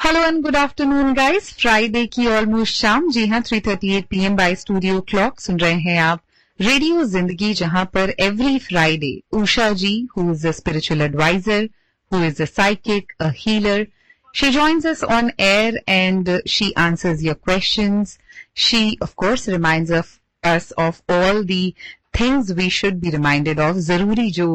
Hello and good afternoon guys. Friday की almost शाम, जी हाँ 3:38 PM बाय स्टूडियो क्लॉक सुन रहे हैं आप रेडियो जिंदगी, जहां पर every Friday Usha ji, who is a spiritual advisor, who is a psychic, a healer. She joins us on air and she answers your questions. She, of course, reminds us of all the things we should be reminded of. जरूरी जो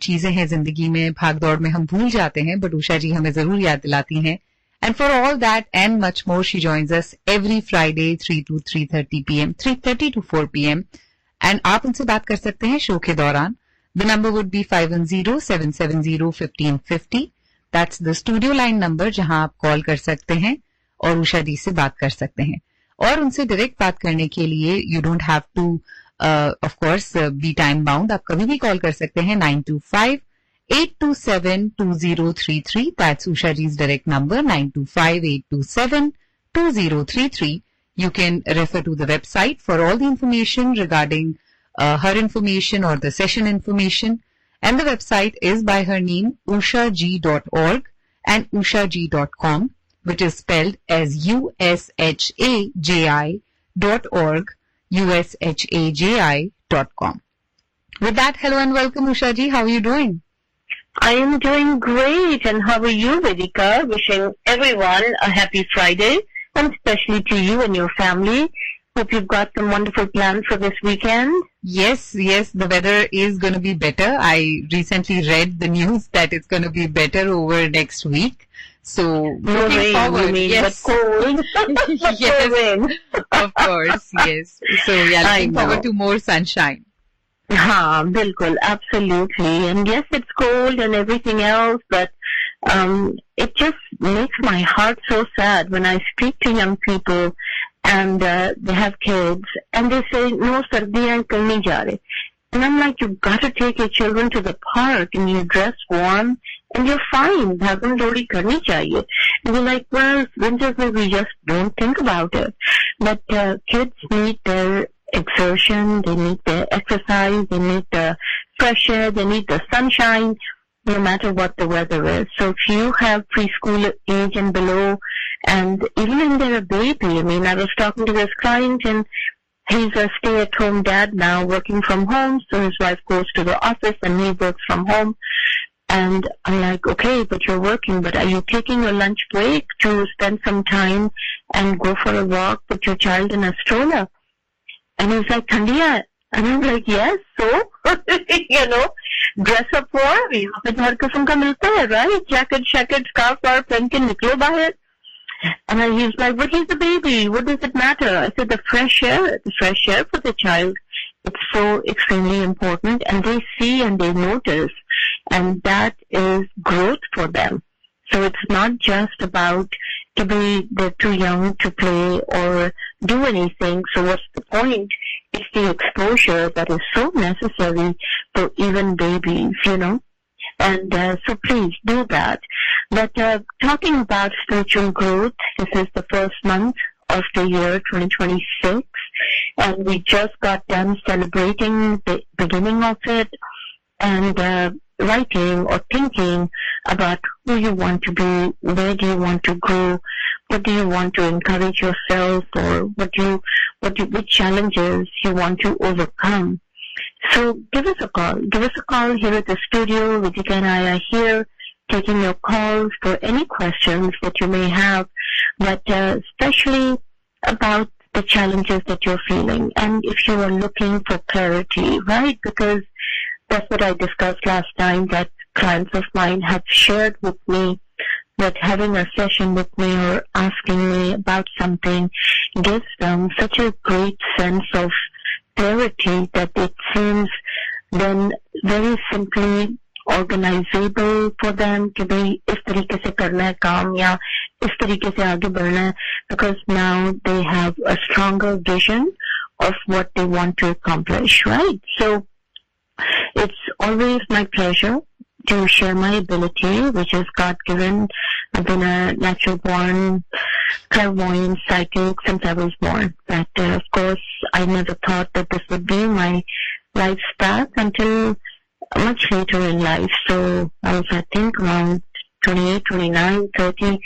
चीजें हैं जिंदगी में, भाग दौड़ में हम भूल जाते हैं, बट उषा जी हमें जरूर याद दिलाती हैं. And for all that and much more, she joins us every Friday 3 to 3:30 PM, 3:30 to 4 PM. And आप उनसे बात कर सकते हैं शो के दौरान. The number would be 510-770-1550. That's the studio line number जहां आप कॉल कर सकते हैं और उषा दी से बात कर सकते हैं. और उनसे डायरेक्ट बात करने के लिए you don't have to, of course, be time bound. आप कभी भी कॉल कर सकते हैं 925-827-2033. That's Usha Ji's direct number, 925-827-2033. You can refer to the website for all the information regarding her information or the session information. And the website is by her name, ushaji.org and ushaji.com, which is spelled as USHAJI.org, USHAJI.com. With that, hello and welcome, Usha Ji. How are you doing? I am doing great. And how are you, Vedika? Wishing everyone a happy Friday, and especially to you and your family. Hope you've got some wonderful plans for this weekend. Yes, the weather is going to be better. I recently read the news that it's going to be better over next week. So, no looking rain, forward. you mean, Yes. but cold. Yes, Rain. of course, yes. So, yeah, looking forward to more sunshine. Haan, bilkul, absolutely. And yes, it's cold and everything else, but it just makes my heart so sad when I speak to young people and they have kids and they say, no, sardiyan kahin nahi ja rahe. And I'm like, you've got to take your children to the park and you dress warm and you're fine. Bhagam dodi karni chahiye. And we're like, well, winters we just don't think about it. But kids need their exertion, they need their exercise, they need the fresh air, they need the sunshine, no matter what the weather is. So if you have preschool age and below, and even when they're a baby, I mean, I was talking to this client and he's a stay-at-home dad now, working from home, so his wife goes to the office and he works from home. And I'm like, okay, but you're working, but are you taking your lunch break to spend some time and go for a walk with your child in a stroller? And he's like, Thandiya. And I'm like, yes, so, dress up for, yahan pe har qisam ka milta hai, right? Jacket, scarf, pehen ke niklo bahar. And he's like, but he's a baby, what does it matter? I said, the fresh air for the child, it's so extremely important, and they see and they notice, and that is growth for them. So it's not just about they're too young to play or do anything. So what's the point? It's the exposure that is so necessary for even babies, And so please do that. But talking about spiritual growth, this is the first month of the year 2026, and we just got done celebrating the beginning of it and writing or thinking about who you want to be, where do you want to go, what do you want to encourage yourself, or which challenges you want to overcome. So give us a call. Give us a call here at the studio. Vidika and I are here taking your calls for any questions that you may have, but especially about the challenges that you're feeling. And if you are looking for clarity, right? Because that's what I discussed last time, that clients of mine have shared with me that having a session with me or asking me about something gives them such a great sense of clarity that it seems then very simply organizable for them to be is tarike se karna hai kaam ya is tarike se aage badhna hai, because now they have a stronger vision of what they want to accomplish, right? So it's always my pleasure to share my ability, which is God-given. I've been a natural-born clairvoyant psychic since I was born. But of course, I never thought that this would be my life's path until much later in life. So I was, I think, around 28, 29, 30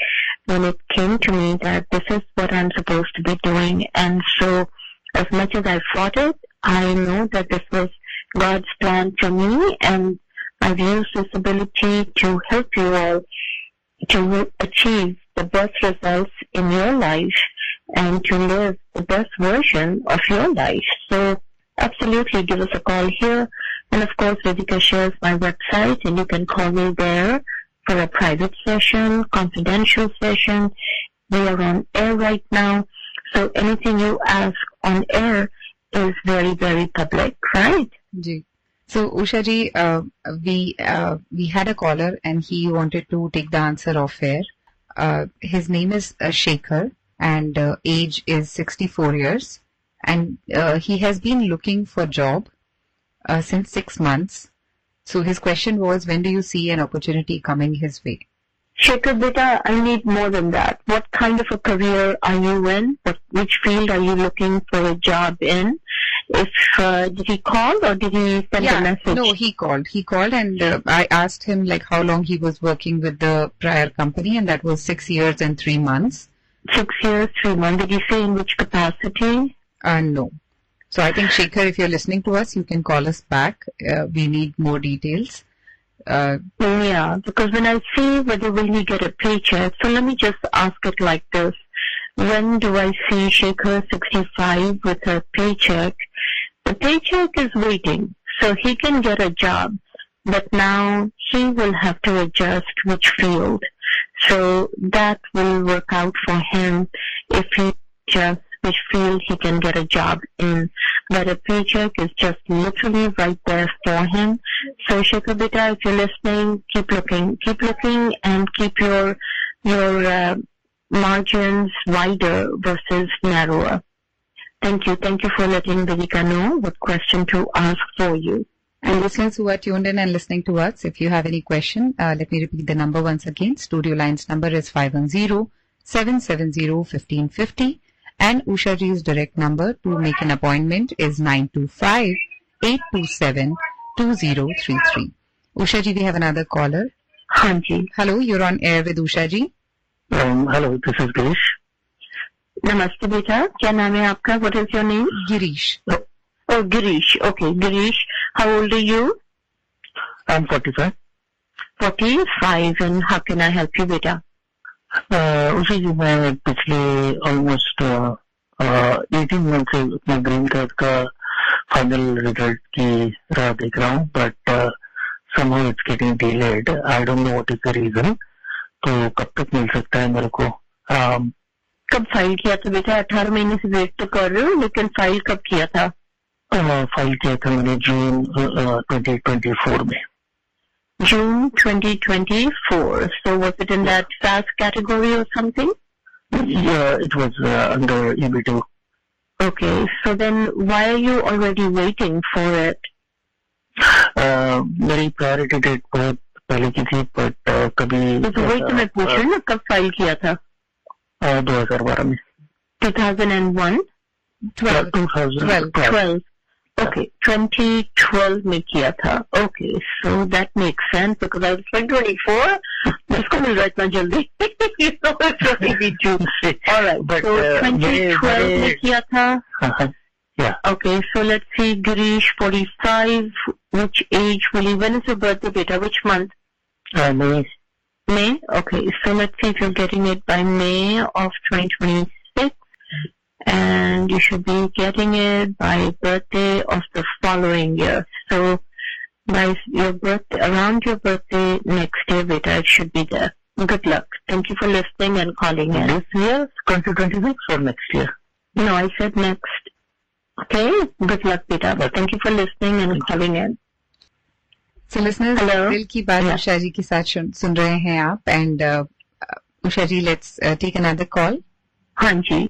when it came to me that this is what I'm supposed to be doing. And so as much as I fought it, I know that this was God's plan for me, and I've used this ability to help you all to achieve the best results in your life and to live the best version of your life. So absolutely give us a call here. And of course, Vedika shares my website, and you can call me there for a private session, confidential session. We are on air right now, so anything you ask on air is very, very public, right? Ji. So, Usha ji, we had a caller and he wanted to take the answer off air. His name is Shekhar, and age is 64 years. And he has been looking for job since 6 months. So his question was, when do you see an opportunity coming his way? Shekhar beta, I need more than that. What kind of a career are you in? Which field are you looking for a job in? If did he call or did he send a message? No, he called. He called, and I asked him like how long he was working with the prior company, and that was 6 years and 3 months. 6 years, 3 months. Did he say in which capacity? No. So I think, Shekhar, if you're listening to us, you can call us back. We need more details. Yeah, because when I see whether will he get a paycheck, so let me just ask it like this. When do I see Shekhar 65 with a paycheck? The paycheck is waiting, so he can get a job, but now he will have to adjust which field. So that will work out for him if he adjusts which field he can get a job in. But a paycheck is just literally right there for him. So Shekhar beta, if you're listening, keep looking, and keep your margins wider versus narrower. Thank you for letting Vedika know what question to ask for you. And listeners who are tuned in and listening to us, if you have any question, let me repeat the number once again. Studio Line's number is 510-770-1550. And Usha ji's direct number to make an appointment is 925-827-2033. Usha ji, we have another caller. Hanji. Hello, you're on air with Usha ji. Hello, this is Girish. Namaste beta. Kya naam hai aapka? What is your name? Girish. Oh, Girish. Okay, Girish. How old are you? I'm 45. 45. And how can I help you, beta? उसी जी मैं पिछले almost 18 month से अपना green card का final result की राह देख रहा हूँ, but somehow it's getting delayed. I don't know what is the reason. तो कब तक मिल सकता है मेरे को? कब फाइल किया था बेटा? 18 महीने से वेट तो कर रहे हो, लेकिन फाइल कब किया था? फाइल किया था मैंने जून 2024 में. June 2024. So was it in that Saath category or something? Yeah, it was under EB2. Okay, so then why are you already waiting for it? मेरी प्रायोरिटी डेट बहुत पहले की थी, बट कभी तो वही तो मैं पूछ रही हूँ ना, कब फाइल किया था? 2012 में. 2001? 12. Okay, 2012 में किया था. Okay, so that makes sense because I was 24. इसको मिल रहा इतना जल्दी. You know, it's only B2. All right, but so 2012 में किया था. Yeah. Okay, so let's see, Girish, 45. Which age will you? When is your birthday, beta? Which month? May. May. Okay, so let's see if you're getting it by May of 2026. And you should be getting it by birthday of the following year. So by your birthday, around your birthday next year, beta, it should be there. Good luck. Thank you for listening and calling in. This year, 2026 or next year? No, I said next. Okay? Good luck, beta. Thank you for listening and calling in. So listeners, दिल की बात उषा जी के साथ सुन रहे हैं आप, and Usha ji, let's take another call. हाँ जी.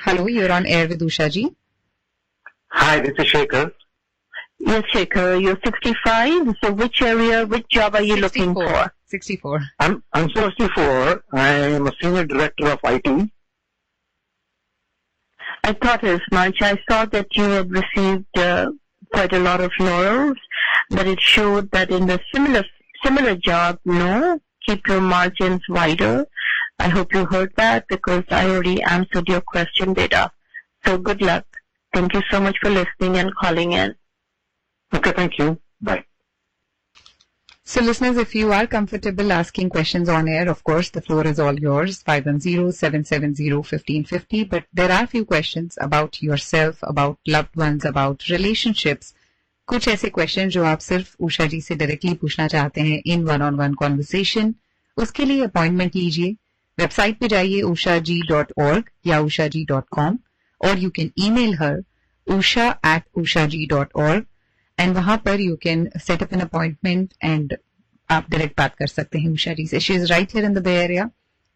Hello, you're on air with Usha ji. Hi, this is Shekhar. Yes, Shekhar, you're 65. So which area, which job are you 64. looking for? 64. I'm 64. I am a senior director of IT. I thought as much. I saw that you had received quite a lot of laurels, but it showed that in the similar job, no, keep your margins wider. I hope you heard that because I already answered your question, beta. So good luck. Thank you so much for listening and calling in. Okay, thank you. Bye. So listeners, if you are comfortable asking questions on air, of course, the floor is all yours, 510-770-1550. But there are few questions about yourself, about loved ones, about relationships. कुछ ऐसे question जो आप सिर्फ उषा जी से directly पूछना चाहते हैं इन वन-on-one conversation, उसके लिए अपॉइंटमेंट लीजिए. वेबसाइट पे जाइए ushaji.org या ushaji.com और you can email her usha@ushaji.org and वहां पर you can set up an appointment and आप डायरेक्ट बात कर सकते हैं उषा जी से. She is right here in the bay area,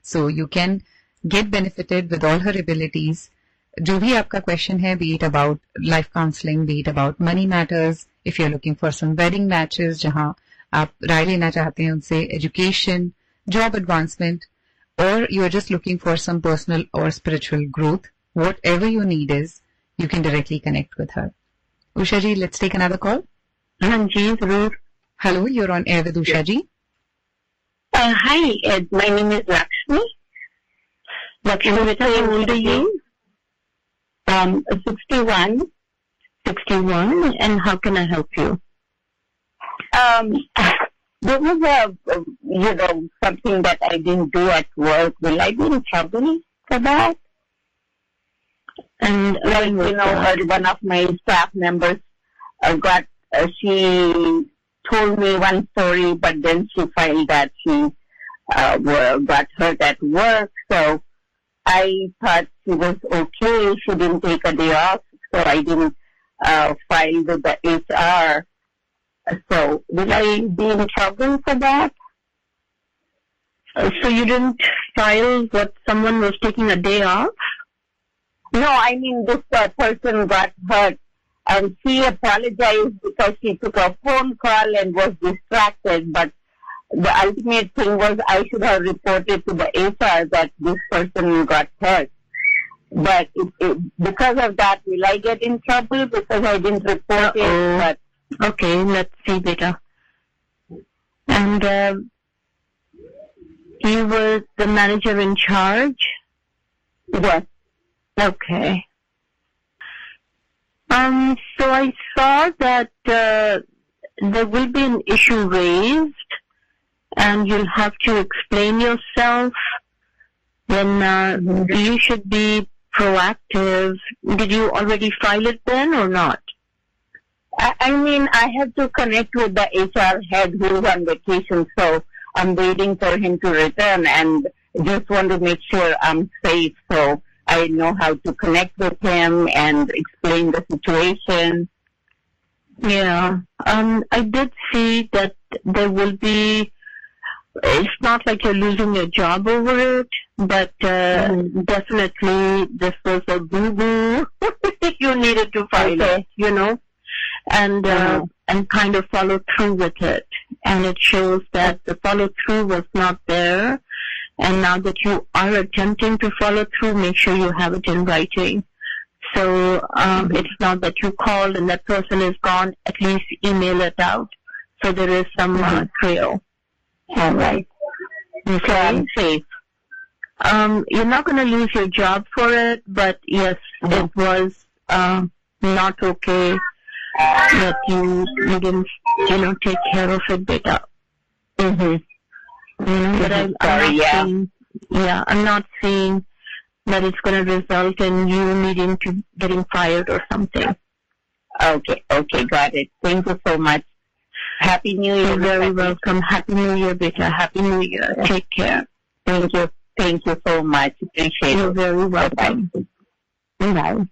so you can get benefited with all her abilities. जो भी आपका क्वेश्चन है, be it about life counselling, be it about money matters, if you are looking for some wedding matches जहां आप राय लेना चाहते हैं उनसे, education, job advancement, or you are just looking for some personal or spiritual growth, whatever your need is, you can directly connect with her. Usha ji, let's take another call. Ji, zarur. Hello, you're on air with Usha ji. Hi, Ed. My name is Lakshmi. Lakshmi, how old are you? 61. 61. And how can I help you? There was something that I didn't do at work. Will I be in trouble for that? And one of my staff members she told me one story, but then she filed that she got hurt at work. So I thought she was okay. She didn't take a day off, so I didn't file with the HR. So, will I be in trouble for that? So you didn't file that someone was taking a day off? No, I mean this person got hurt and she apologized because she took a phone call and was distracted. But the ultimate thing was I should have reported to the HR that this person got hurt. But because of that, will I get in trouble because I didn't report it? But okay, let's see, beta. And you were the manager in charge? Yes. Okay. So I saw that there will be an issue raised, and you'll have to explain yourself. Then you should be proactive. Did you already file it then or not? I mean, I have to connect with the HR head who is on vacation, so I'm waiting for him to return and just want to make sure I'm safe. So I know how to connect with him and explain the situation. Yeah. I did see that there will be, it's not like you're losing your job over it, but definitely this was a boo-boo. You needed to file it, and kind of follow through with it. And it shows that the follow through was not there. And now that you are attempting to follow through, make sure you have it in writing. So it's not that you called and that person is gone, at least email it out. So there is some trail. All right. So I'm safe. You're not going to lose your job for it, but yes, it was not okay that you didn't, take care of it better. But I'm not saying that it's going to result in you needing to getting fired or something. Okay, got it. Thank you so much. Happy New Year. You're very welcome. Happy New Year, beta. Happy New Year. Take care. Thank you so much. Appreciate it. You're very welcome. Bye.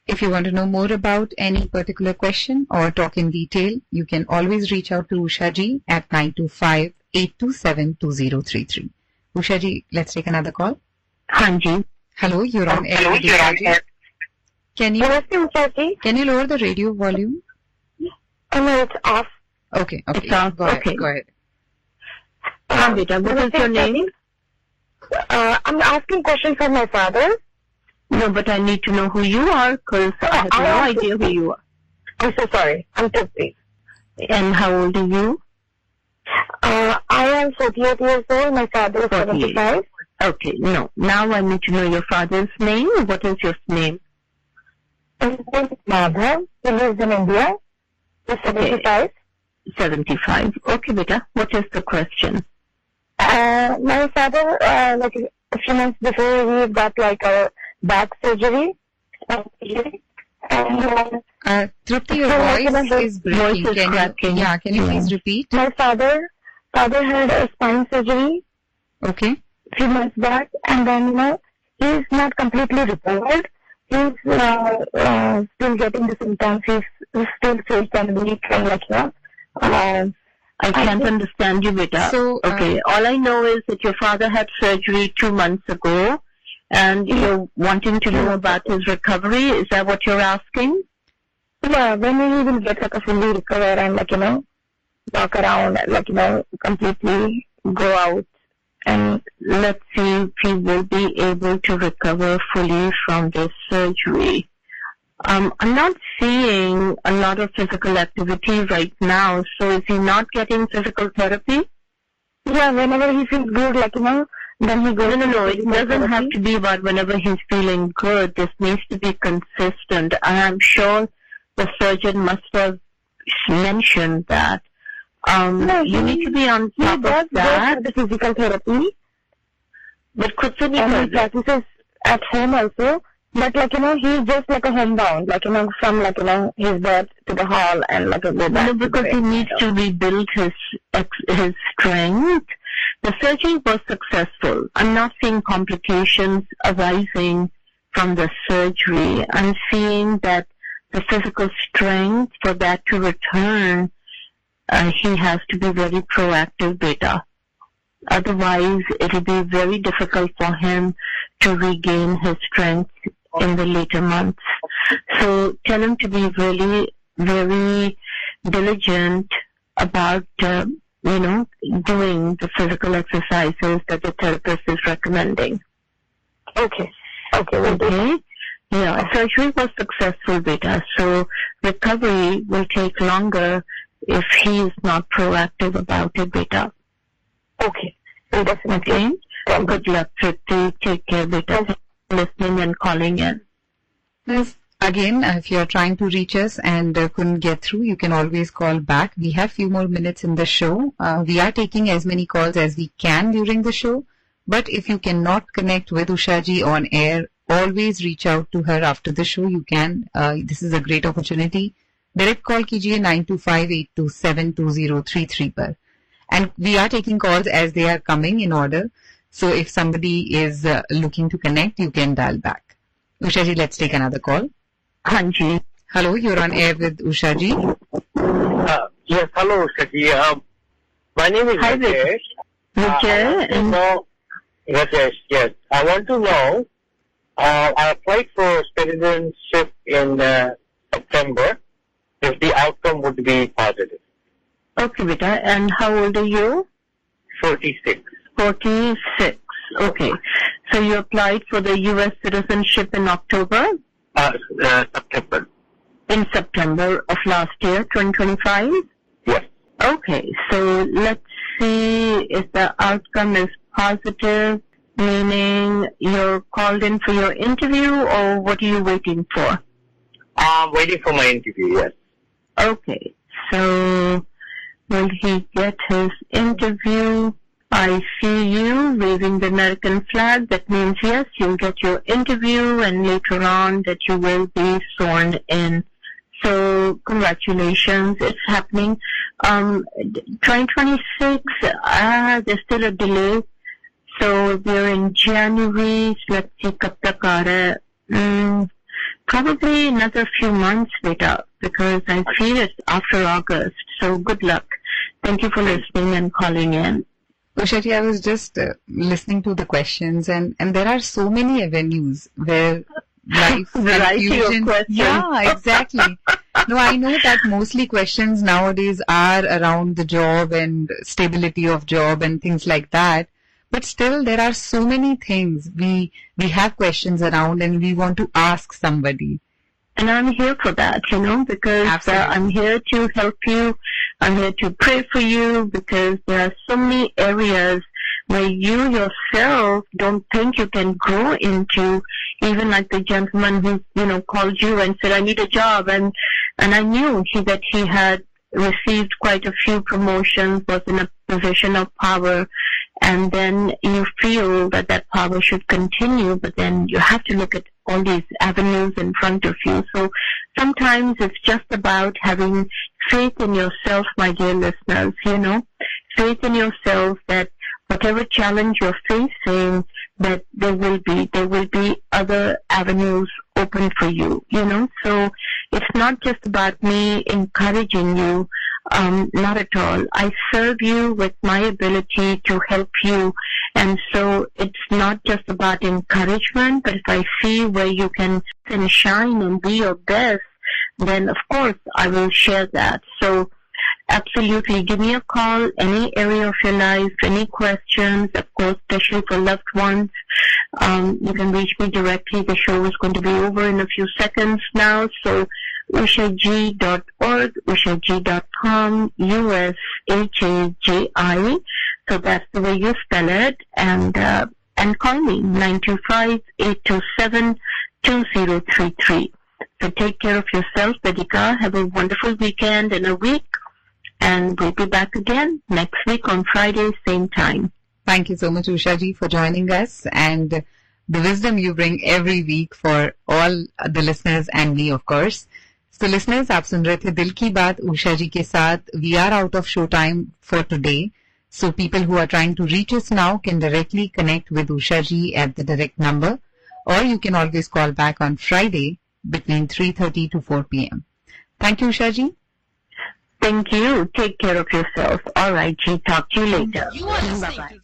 If you want to know more about any particular question or talk in detail, you can always reach out to Usha ji at 925-827-2033. Usha ji, let's take another call. Hanji. Hello, you're on air with Usha ji. Can you lower the radio volume? No, it's off. Okay. It's off. Go ahead. Beta, what is your name? I'm asking questions for my father. No, but I need to know who you are because I have no idea who you are. I'm so sorry. I'm 50. And how old are you? I am 48 years old. My father is 75. Okay, no. Now I need to know your father's name. What is your name? His name is Madhav. He lives in India. He's 75. 75. Okay, beta. What is the question? My father, like a few months before, he got like a back surgery. And Trupti, your voice is breaking. Voice is cracking. Can you please repeat? my father had a spine surgery Okay. a few months back, and then he's not completely recovered. He's still getting the symptoms. He's still sick and weak, and I can't understand you, beta. So, okay, all I know is that your father had surgery 2 months ago, and you're wanting to know about his recovery. Is that what you're asking? yeah, when he will get like a fully recover and walk around, completely Go out and let's see if he will be able to recover fully from this surgery. I'm not seeing a lot of physical activity right now, so is he not getting physical therapy? yeah, whenever he feels good, then he goes. No, it doesn't have to be about whenever he's feeling good. This needs to be consistent. I'm sure the surgeon must have mentioned that. You need to be on top of that. The physical therapy, But could you and he practices at home also. But he's just like a homebound, from his bed to the hall and go back. No, because he needs to rebuild his strength. The surgery was successful. I'm not seeing complications arising from the surgery. I'm seeing that the physical strength for that to return, he has to be very proactive, beta. Otherwise, it'll be very difficult for him to regain his strength in the later months. So tell him to be really, very diligent about, doing the physical exercises that the therapist is recommending. Okay. Well, Okay? Yeah, surgery was successful, beta. So recovery will take longer if he is not proactive about it, beta. okay. Well, definitely. Okay? Good luck, Tripti. Take care, beta. Thanks for listening and calling in. Yes. Again, if you're trying to reach us and couldn't get through, you can always call back. We have few more minutes in the show. We are taking as many calls as we can during the show. But if you cannot connect with Ushaji on air, always reach out to her after the show. You can. This is a great opportunity. Direct call कीजिए 925-827-2033 पर. And we are taking calls as they are coming in order. So if somebody is looking to connect, you can dial back. Ushaji, let's take another call. Hanji. Hello, you're on air with Ushaji. Yes, hello, Ushaji. My name is Hi, Rajesh. Vijay. Rajesh, yes. I want to know, I applied for citizenship in September, if the outcome would be positive. Okay, beta. And how old are you? 46. 46. Okay. So you applied for the U.S. citizenship in October? September. In September of last year, 2025? Yes. Okay. So let's see if the outcome is positive, meaning you're called in for your interview, or what are you waiting for? I'm waiting for my interview, yes. Okay. So will he get his interview? I see you waving the American flag. That means yes, you'll get your interview, and later on that you will be sworn in. So congratulations, it's happening. 2026, there's still a delay. So we're in January. So let's see kab tak aa raha hai. Probably another few months later, because I feel it's after August. So good luck. Thank you for listening and calling in. Ushaji, I was just listening to the questions, and there are so many avenues where life Variety of confusion. questions. Yeah, exactly. No, I know that mostly questions nowadays are around the job and stability of job and things like that. But still, there are so many things we have questions around, and we want to ask somebody. And I'm here for that, because I'm here to help you. I'm here to pray for you, because there are so many areas where you yourself don't think you can grow into, even like the gentleman who, called you and said, I need a job. And I knew that he had received quite a few promotions, was in a position of power, and then you feel that power should continue, but then you have to look at all these avenues in front of you. So sometimes it's just about having faith in yourself, my dear listeners, faith in yourself that whatever challenge you're facing, that there will be other avenues open for you, So it's not just about me encouraging you, not at all. I serve you with my ability to help you, and so it's not just about encouragement, but if I see where you can shine and be your best, then of course I will share that. So absolutely, give me a call, any area of your life, any questions, of course, especially for loved ones. You can reach me directly. The show is going to be over in a few seconds now. So ushaji.org, ushaji.com, USHAJI. So that's the way you spell it. And call me, 925-827-2033. So take care of yourself, Vedika. Have a wonderful weekend and a week. And we'll be back again next week on Friday, same time. Thank you so much, Ushaji, for joining us and the wisdom you bring every week for all the listeners and me, of course. So listeners, आप सुन रहे थे दिल की बात उषा जी के साथ. We are out of show time for today. So people who are trying to reach us now can directly connect with Usha ji at the direct number, or you can always call back on Friday between 3:30 to 4 p.m. Thank you, Usha ji. Thank you. Take care of yourself. All right, G. Talk to you later. You are listening Bye-bye. to